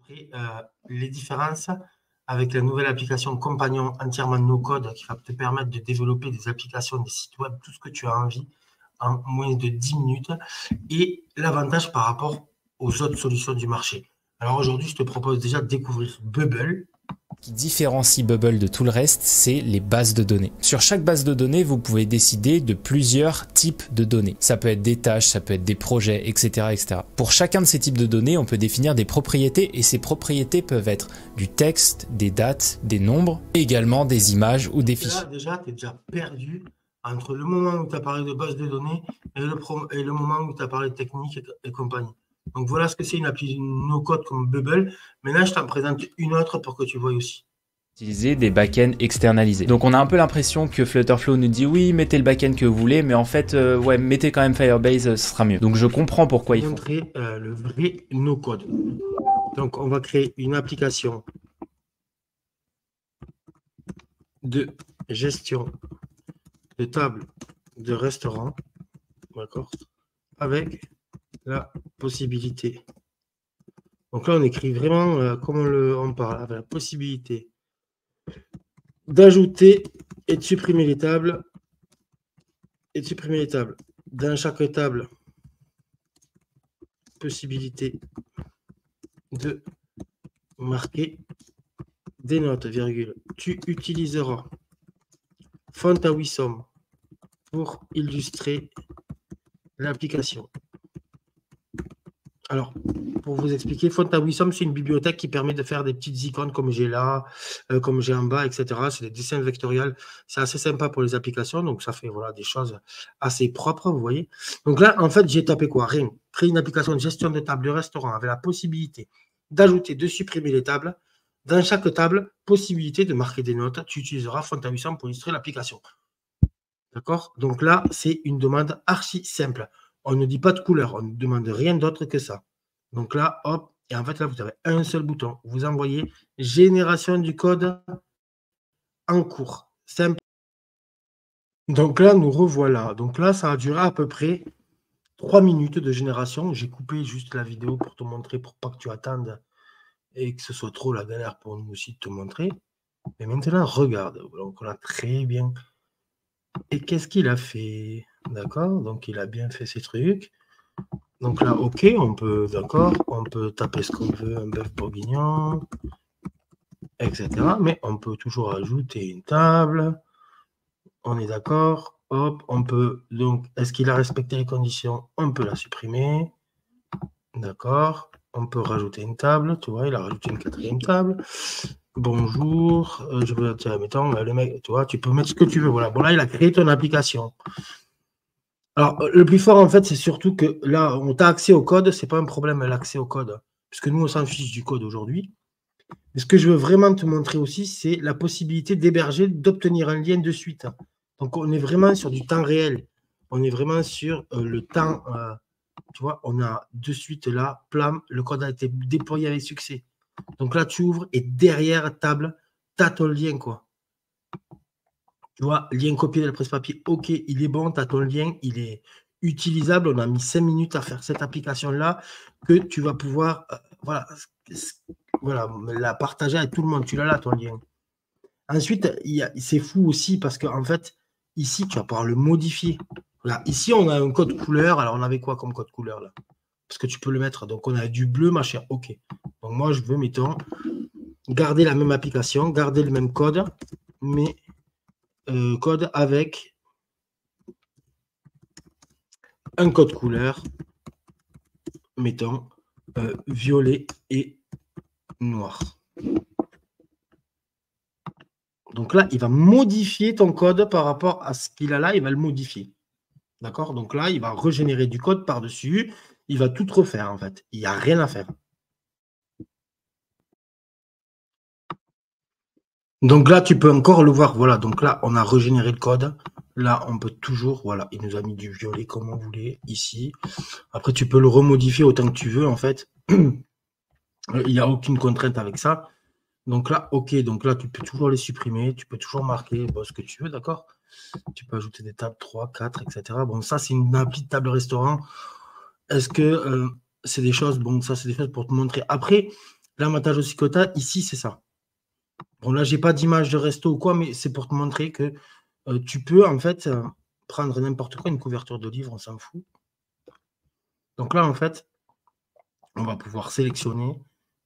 montrer les différences avec la nouvelle application Compagnon entièrement no-code qui va te permettre de développer des applications, des sites web, tout ce que tu as envie en moins de 10 minutes et l'avantage par rapport aux autres solutions du marché. Alors aujourd'hui, je te propose déjà de découvrir Bubble. Ce qui différencie Bubble de tout le reste, c'est les bases de données. Sur chaque base de données, vous pouvez décider de plusieurs types de données. Ça peut être des tâches, ça peut être des projets, etc., etc. Pour chacun de ces types de données, on peut définir des propriétés et ces propriétés peuvent être du texte, des dates, des nombres, et également des images ou des fichiers. Là, déjà, tu es déjà perdu entre le moment où tu as parlé de base de données et le moment où tu as parlé de technique et compagnie. Donc voilà ce que c'est une appli no-code comme Bubble. Maintenant, je t'en présente une autre pour que tu vois aussi. Utiliser des backends externalisés. Donc on a un peu l'impression que Flutterflow nous dit oui, mettez le backend que vous voulez, mais en fait, ouais, mettez quand même Firebase, ce sera mieux. Donc je comprends pourquoi ils font. Montrer le vrai no-code. Donc on va créer une application de gestion de table de restaurant, d'accord, avec la possibilité. Donc là, on écrit vraiment comme on parle, avec la possibilité d'ajouter et de supprimer les tables. Dans chaque table, possibilité de marquer des notes, virgule. Tu utiliseras font à Wissom pour illustrer l'application. Alors, pour vous expliquer, Font à Wissom, c'est une bibliothèque qui permet de faire des petites icônes comme j'ai là, comme j'ai en bas, etc. C'est des dessins vectoriels. C'est assez sympa pour les applications. Donc, ça fait voilà, des choses assez propres, vous voyez. Donc là, en fait, j'ai tapé quoi? Rien. Créer une application de gestion de table de restaurant avec la possibilité d'ajouter, de supprimer les tables. Dans chaque table, possibilité de marquer des notes. Tu utiliseras Font à Wissom pour illustrer l'application. D'accord? Donc là, c'est une demande archi simple. On ne dit pas de couleur, on ne demande rien d'autre que ça. Donc là, hop, et en fait, là, vous avez un seul bouton. Vous envoyez génération du code en cours. Simple. Donc là, nous revoilà. Donc là, ça a duré à peu près 3 minutes de génération. J'ai coupé juste la vidéo pour te montrer, pour pas que tu attendes et que ce soit trop la galère pour nous aussi de te montrer. Mais maintenant, regarde. Donc, on a très bien. Et qu'est-ce qu'il a fait? D'accord? Donc, il a bien fait ses trucs. Donc là, OK, on peut, d'accord, on peut taper ce qu'on veut, un bœuf bourguignon, etc. Mais on peut toujours ajouter une table. On est d'accord. Hop, on peut, donc, est-ce qu'il a respecté les conditions? On peut la supprimer. D'accord. On peut rajouter une table. Tu vois, il a rajouté une 4e table. Bonjour. Je veux dire, mettons, le mec, tu vois, tu peux mettre ce que tu veux. Voilà. Bon, là, il a créé ton application. Alors, le plus fort, en fait, c'est surtout que là, on t'a accès au code. Ce n'est pas un problème, l'accès au code. Puisque nous, on s'en fiche du code aujourd'hui. Mais ce que je veux vraiment te montrer aussi, c'est la possibilité d'héberger, d'obtenir un lien de suite. Donc, on est vraiment sur du temps réel. On est vraiment sur le temps. Tu vois, on a de suite là, plam, le code a été déployé avec succès. Donc là, tu ouvres et derrière table, tu as ton lien, quoi. Tu vois, lien copié de la presse-papier, OK, il est bon, tu as ton lien, il est utilisable. On a mis 5 minutes à faire cette application-là que tu vas pouvoir voilà, la partager avec tout le monde. Tu l'as là, ton lien. Ensuite, c'est fou aussi parce qu'en fait, ici, tu vas pouvoir le modifier. Là, ici, on a un code couleur. Alors, on avait quoi comme code couleur là? Parce que tu peux le mettre. Donc, on a du bleu, machin. OK. Donc, moi, je veux, mettons, garder la même application, garder le même code, mais code avec un code couleur, mettons, violet et noir. Donc là, il va modifier ton code par rapport à ce qu'il a là, il va le modifier. D'accord? Donc là, il va régénérer du code par-dessus, il va tout refaire en fait. Il n'y a rien à faire. Donc là, tu peux encore le voir. Voilà, donc là, on a régénéré le code. Là, on peut toujours, voilà, il nous a mis du violet comme on voulait, ici. Après, tu peux le remodifier autant que tu veux, en fait. Il n'y a aucune contrainte avec ça. Donc là, OK, donc là, tu peux toujours les supprimer. Tu peux toujours marquer ce que tu veux, d'accord? Tu peux ajouter des tables 3, 4, etc. Bon, ça, c'est une appli de table restaurant. Est-ce que c'est des choses, bon, ça, c'est des choses pour te montrer. Après, L'avantage aussi que tu as ici, c'est ça. Bon, là, j'ai pas d'image de resto ou quoi, mais c'est pour te montrer que tu peux en fait prendre n'importe quoi, une couverture de livre, on s'en fout. Donc là, en fait, on va pouvoir sélectionner,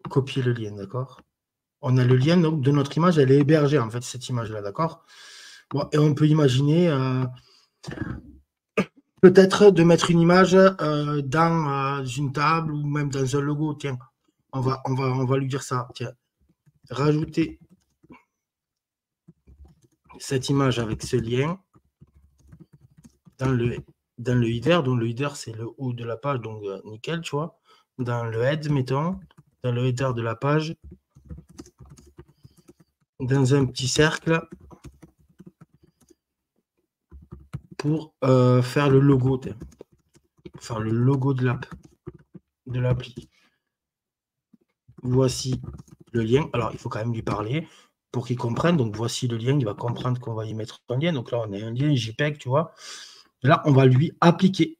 copier le lien, d'accord? On a le lien donc, de notre image, elle est hébergée, en fait, cette image-là, d'accord? Bon, et on peut imaginer peut-être de mettre une image dans une table ou même dans un logo. Tiens, on va lui dire ça. Tiens, rajouter cette image avec ce lien dans le header. Donc le header, c'est le haut de la page, donc nickel, tu vois. Dans le head, mettons, dans le header de la page, dans un petit cercle pour faire le logo, faire le logo de l'app, de l'appli. Voici le lien. Alors, il faut quand même lui parler pour qu'il comprenne. Donc, voici le lien. Il va comprendre qu'on va y mettre un lien. Donc là, on a un lien JPEG, tu vois. Là, on va lui appliquer.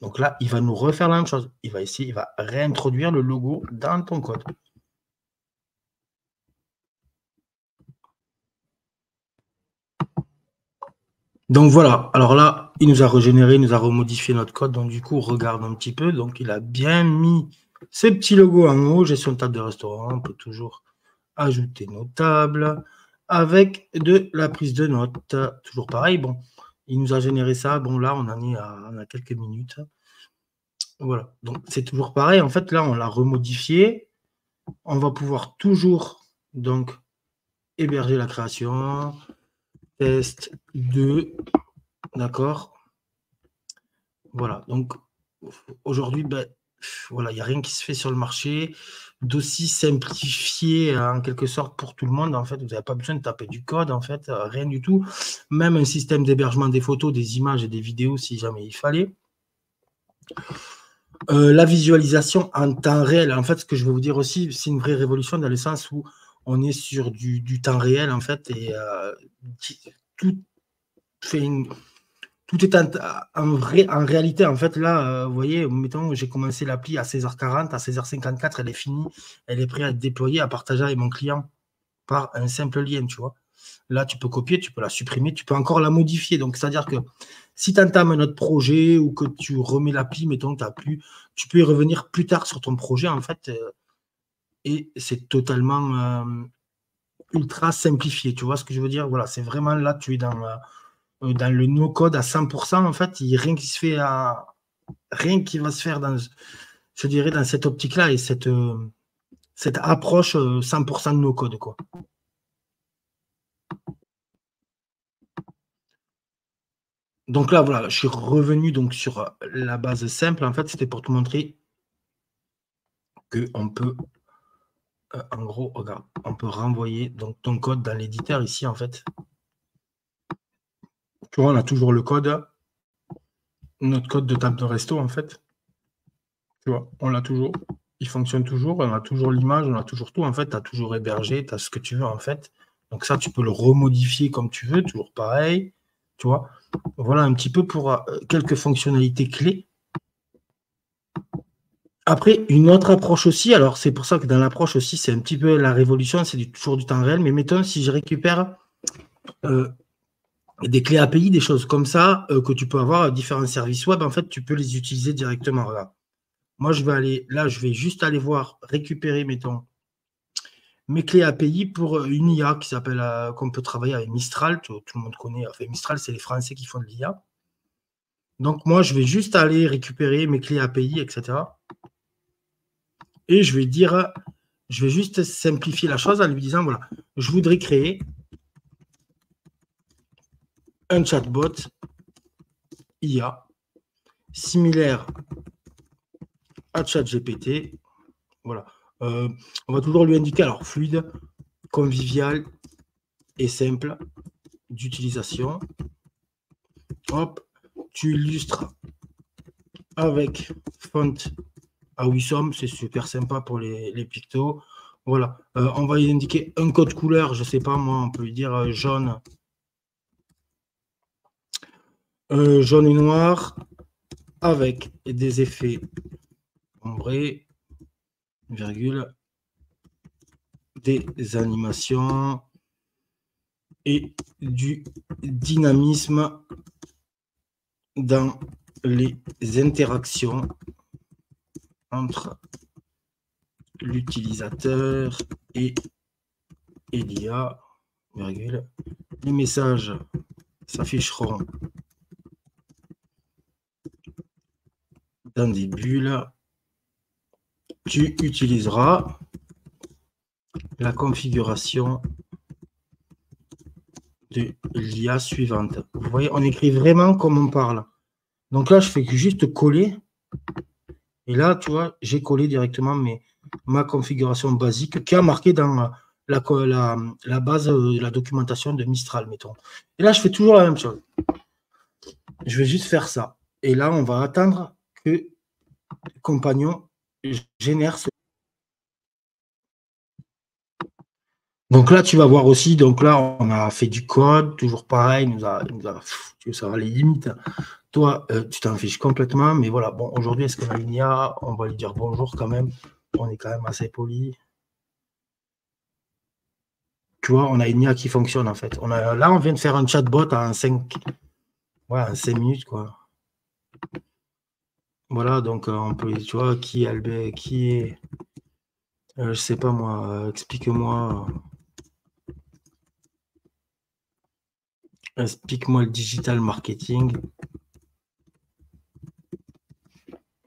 Donc là, il va nous refaire la même chose. Il va essayer, il va réintroduire le logo dans ton code. Donc voilà, alors là, il nous a régénéré, il nous a remodifié notre code. Donc du coup, on regarde un petit peu. Donc il a bien mis ces petits logos en haut, gestion de table de restaurant. On peut toujours ajouter nos tables avec de la prise de notes. Toujours pareil, bon, il nous a généré ça. Bon, là, on en est à quelques minutes. Voilà, donc c'est toujours pareil. En fait, là, on l'a remodifié. On va pouvoir toujours donc héberger la création. Test 2. D'accord. Voilà, donc aujourd'hui, ben, voilà, il n'y a rien qui se fait sur le marché d'aussi simplifié en quelque sorte pour tout le monde. En fait, vous n'avez pas besoin de taper du code, en fait, rien du tout. Même un système d'hébergement des photos, des images et des vidéos si jamais il fallait. La visualisation en temps réel, en fait, ce que je veux vous dire aussi, c'est une vraie révolution dans le sens où on est sur du temps réel, en fait, et tout fait tout est en réalité, en fait, là, vous voyez, mettons, j'ai commencé l'appli à 16h40, à 16h54, elle est finie, elle est prête à être déployée, à partager avec mon client par un simple lien, tu vois. Là, tu peux copier, tu peux la supprimer, tu peux encore la modifier. Donc, c'est-à-dire que si tu entames un autre projet ou que tu remets l'appli, mettons, tu peux y revenir plus tard sur ton projet, en fait, et c'est totalement ultra simplifié. Tu vois ce que je veux dire? Voilà, c'est vraiment là, tu es dans le no-code à 100%, en fait, il n'y a rien qui se fait rien qui va se faire dans, je dirais, dans cette optique-là et cette approche 100% de no-code, quoi. Donc là, voilà, je suis revenu donc sur la base simple. En fait, c'était pour te montrer qu'on peut, en gros, regarde, on peut renvoyer donc ton code dans l'éditeur ici, en fait. Tu vois, on a toujours le code, notre code de table de resto, en fait. Tu vois, on l'a toujours. Il fonctionne toujours. On a toujours l'image, on a toujours tout. En fait, tu as toujours hébergé, tu as ce que tu veux, en fait. Donc ça, tu peux le remodifier comme tu veux, toujours pareil. Tu vois, voilà un petit peu pour quelques fonctionnalités clés. Après, une autre approche aussi, alors c'est pour ça que dans l'approche aussi, c'est un petit peu la révolution, c'est toujours du temps réel, mais mettons, si je récupère des clés API, des choses comme ça, que tu peux avoir à différents services web, en fait, tu peux les utiliser directement. Regarde. Moi, je vais aller, là, je vais juste aller voir, récupérer, mettons, mes clés API pour une IA qui s'appelle, qu'on peut travailler avec Mistral, tout le monde connaît, enfin, Mistral, c'est les Français qui font de l'IA. Donc, moi, je vais juste aller récupérer mes clés API, etc. Et je vais dire, je vais juste simplifier la chose en lui disant, voilà, je voudrais créer un chatbot IA similaire à ChatGPT. Voilà. On va toujours lui indiquer, alors, fluide, convivial et simple d'utilisation. Hop, tu illustres avec font Awesom, c'est super sympa pour les pictos. Voilà, on va lui indiquer un code couleur, je ne sais pas moi, on peut lui dire jaune, jaune et noir, avec des effets ombrés, virgule, des animations et du dynamisme dans les interactions entre l'utilisateur et l'IA, les messages s'afficheront dans des bulles. Tu utiliseras la configuration de l'IA suivante. Vous voyez, on écrit vraiment comme on parle. Donc là, je fais que juste coller. Et là, tu vois, j'ai collé directement ma configuration basique qui a marqué dans la base de la documentation de Mistral, mettons. Et là, je fais toujours la même chose. Je vais juste faire ça. Et là, on va attendre que Compagnon génère ce. Donc là, tu vas voir aussi, donc là, on a fait du code, toujours pareil, il nous a tu veux savoir les limites. Toi, tu t'en fiches complètement, mais voilà, bon, aujourd'hui, est-ce qu'on a une IA? On va lui dire bonjour quand même, on est quand même assez poli. Tu vois, on a une IA qui fonctionne en fait. Là, on vient de faire un chatbot en 5 minutes, quoi. Voilà, donc on peut, tu vois, qui est, je sais pas moi, explique-moi. Explique-moi le digital marketing.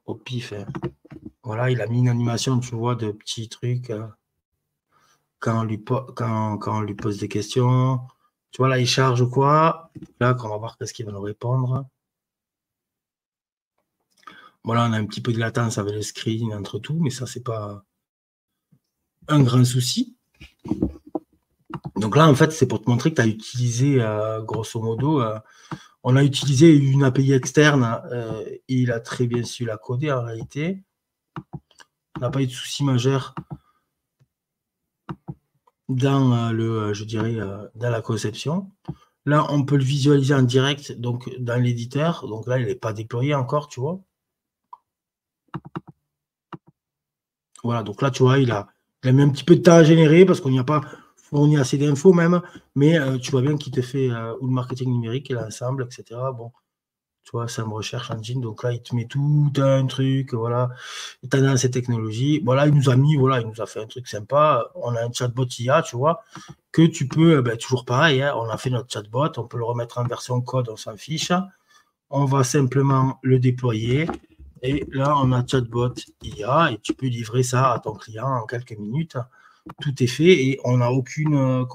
Au pif. Hein. Voilà, il a mis une animation, tu vois, de petits trucs. Quand on lui pose des questions. Tu vois, là, il charge quoi. Là, on va voir qu'est-ce qu'il va nous répondre. Voilà, on a un petit peu de latence avec le screen entre tout, mais ça, c'est pas un grand souci. Donc là, en fait, c'est pour te montrer que tu as utilisé, grosso modo, on a utilisé une API externe et il a très bien su la coder en réalité. On n'a pas eu de souci majeur dans dans la conception. Là, on peut le visualiser en direct donc dans l'éditeur. Donc là, il n'est pas déployé encore, tu vois. Voilà, donc là, tu vois, il a mis un petit peu de temps à générer parce qu'on n'y a pas fourni assez d'infos même, mais tu vois bien qu'il te fait ou le marketing numérique et l'ensemble, etc. Bon, tu vois, c'est une recherche engine, donc là, il te met tout un truc, voilà, tendance et technologies. Voilà, il nous a fait un truc sympa. On a un chatbot IA, tu vois, que tu peux, toujours pareil, hein, on a fait notre chatbot, on peut le remettre en version code, on s'en fiche. On va simplement le déployer. Et là, on a chatbot IA et tu peux livrer ça à ton client en quelques minutes. Tout est fait et on n'a aucune,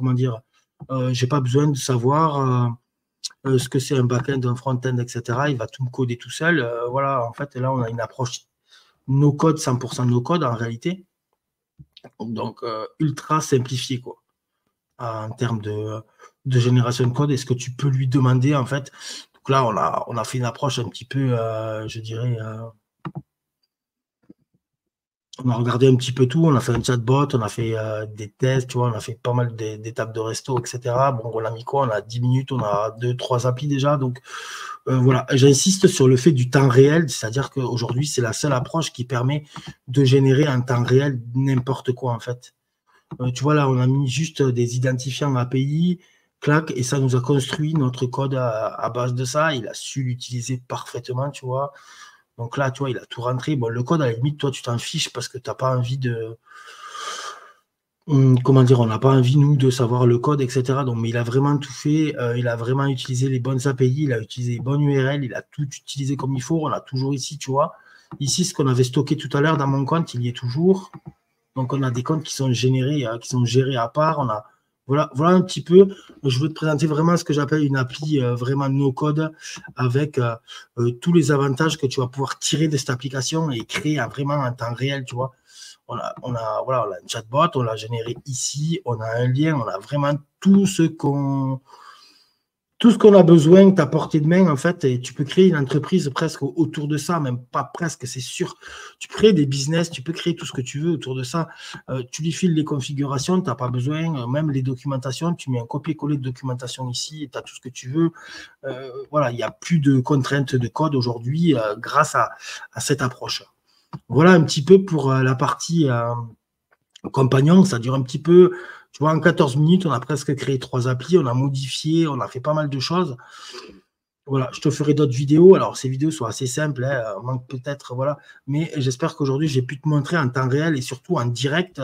j'ai pas besoin de savoir ce que c'est un back-end, un front-end, etc. Il va tout me coder tout seul. Voilà, en fait, là, on a une approche no-code, 100% no-code en réalité. Donc, ultra simplifié, quoi, en termes de génération de code. Et ce que tu peux lui demander, en fait. Donc là, on a fait une approche un petit peu, je dirais, on a regardé un petit peu tout, on a fait un chatbot, on a fait des tests, tu vois, on a fait pas mal d'étapes de resto, etc. Bon, on a mis quoi? On a 10 minutes, on a 2-3 applis déjà. Donc, voilà, j'insiste sur le fait du temps réel, c'est-à-dire qu'aujourd'hui, c'est la seule approche qui permet de générer en temps réel n'importe quoi, en fait. Tu vois, là, on a mis juste des identifiants API, clac, et ça nous a construit notre code à base de ça. Il a su l'utiliser parfaitement, tu vois. Donc là, tu vois, il a tout rentré. Bon, le code, à la limite, toi, tu t'en fiches parce que tu n'as pas envie de. Comment dire, on n'a pas envie, nous, de savoir le code, etc. Donc, mais il a vraiment tout fait. Il a vraiment utilisé les bonnes API, il a utilisé les bonnes URL, il a tout utilisé comme il faut. On a toujours ici, tu vois. Ici, ce qu'on avait stocké tout à l'heure dans mon compte, il y est toujours. Donc, on a des comptes qui sont générés, qui sont gérés à part. On a. Voilà un petit peu. Je veux te présenter vraiment ce que j'appelle une appli vraiment no-code avec tous les avantages que tu vas pouvoir tirer de cette application et créer vraiment en temps réel, tu vois. On a un chatbot, on l'a généré ici, on a un lien, on a vraiment tout ce qu'on a besoin à portée de main, en fait, et tu peux créer une entreprise presque autour de ça, même pas presque, c'est sûr. Tu peux créer des business, tu peux créer tout ce que tu veux autour de ça. Tu lui files les configurations, tu n'as pas besoin, même les documentations, tu mets un copier-coller de documentation ici, tu as tout ce que tu veux. Voilà, il n'y a plus de contraintes de code aujourd'hui grâce à cette approche. Voilà un petit peu pour la partie Compagnon, ça dure un petit peu. Tu vois, en 14 minutes, on a presque créé 3 applis, on a modifié, on a fait pas mal de choses. Voilà, je te ferai d'autres vidéos. Alors, ces vidéos sont assez simples, hein, manque peut-être, voilà. Mais j'espère qu'aujourd'hui, j'ai pu te montrer en temps réel et surtout en direct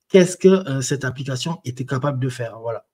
qu'est-ce que cette application était capable de faire. Voilà.